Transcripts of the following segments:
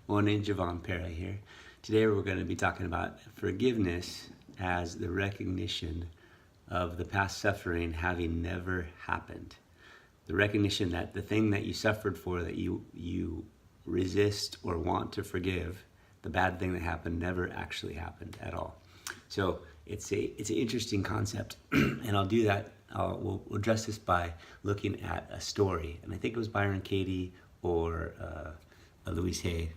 Morning, Javon Pera here. Today we're going to be talking about forgiveness as the recognition of the past suffering having never happened. The recognition that the thing that you suffered for, that you resist or want to forgive, the bad thing that happened never actually happened at all. So it's an interesting concept, and I'll do that. We'll address this by looking at a story, and I think it was Byron Katie or Louise Hay.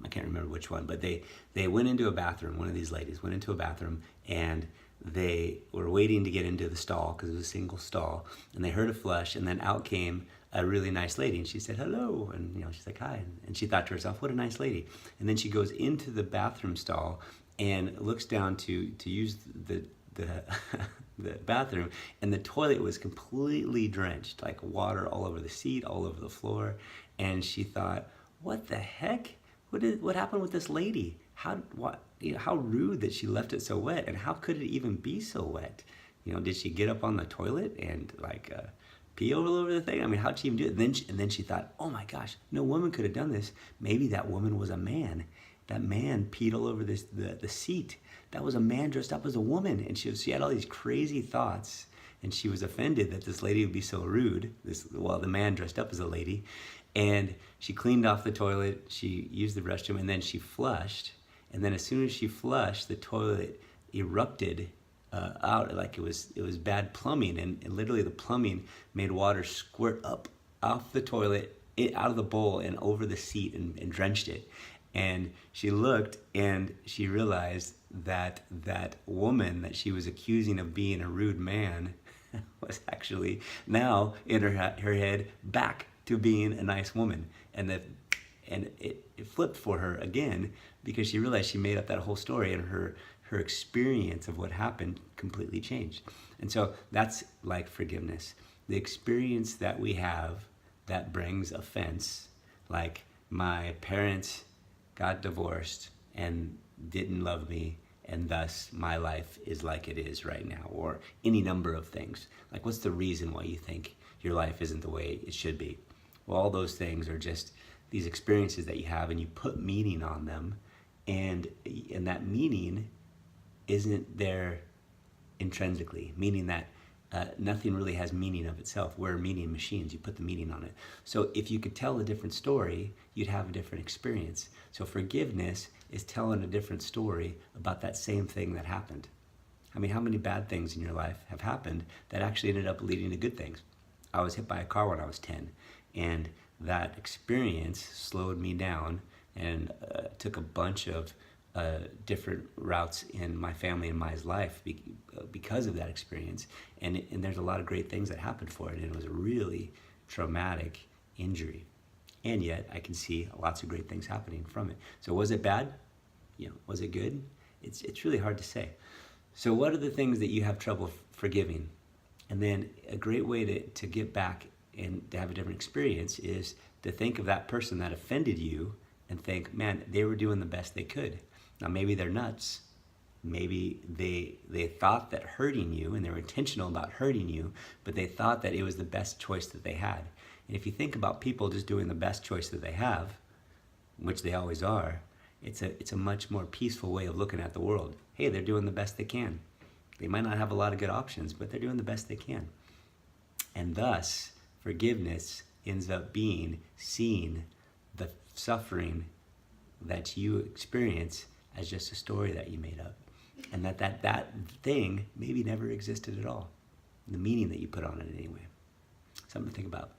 I can't remember which one, but they went into a bathroom. One of these ladies went into a bathroom, and they were waiting to get into the stall because it was a single stall, and they heard a flush, and then out came a really nice lady, and she said hello, and she's like hi, and she thought to herself, what a nice lady. And then she goes into the bathroom stall and looks down to use the the bathroom, and the toilet was completely drenched, like water all over the seat, all over the floor. And she thought, what the heck? What happened with this lady? How rude that she left it so wet, and how could it even be so wet? Did she get up on the toilet and pee all over the thing? I mean, how'd she even do it? And then she thought, oh my gosh, no woman could have done this. Maybe that woman was a man. That man peed all over the seat. That was a man dressed up as a woman. And she had all these crazy thoughts, and she was offended that this lady would be so rude. The man dressed up as a lady. And she cleaned off the toilet, she used the restroom, and then she flushed. And then as soon as she flushed, the toilet erupted out like it was bad plumbing, and literally the plumbing made water squirt up off the toilet, out of the bowl and over the seat, and drenched it. And she looked and she realized that that woman that she was accusing of being a rude man was actually now in her head back to being a nice woman. And it flipped for her again, because she realized she made up that whole story, and her experience of what happened completely changed. And so that's like forgiveness. The experience that we have that brings offense, like my parents got divorced and didn't love me, and thus my life is like it is right now, or any number of things. Like, what's the reason why you think your life isn't the way it should be? Well, all those things are just these experiences that you have, and you put meaning on them, and that meaning isn't there intrinsically, meaning that nothing really has meaning of itself. We're meaning machines. You put the meaning on it. So if you could tell a different story, you'd have a different experience. So forgiveness is telling a different story about that same thing that happened. I mean, how many bad things in your life have happened that actually ended up leading to good things? I was hit by a car when I was 10, and that experience slowed me down, and took a bunch of different routes in my family and my life because of that experience. And there's a lot of great things that happened for it, and it was a really traumatic injury. And yet I can see lots of great things happening from it. So was it bad? Was it good? It's really hard to say. So what are the things that you have trouble forgiving? And then a great way to get back and to have a different experience is to think of that person that offended you and think, man, they were doing the best they could. Now maybe they're nuts. Maybe they thought that hurting you, and they were intentional about hurting you, but they thought that it was the best choice that they had. And if you think about people just doing the best choice that they have, which they always are, it's a much more peaceful way of looking at the world. Hey, they're doing the best they can. They might not have a lot of good options, but they're doing the best they can. And thus, forgiveness ends up being seeing the suffering that you experience as just a story that you made up. And that thing maybe never existed at all. The meaning that you put on it anyway. Something to think about.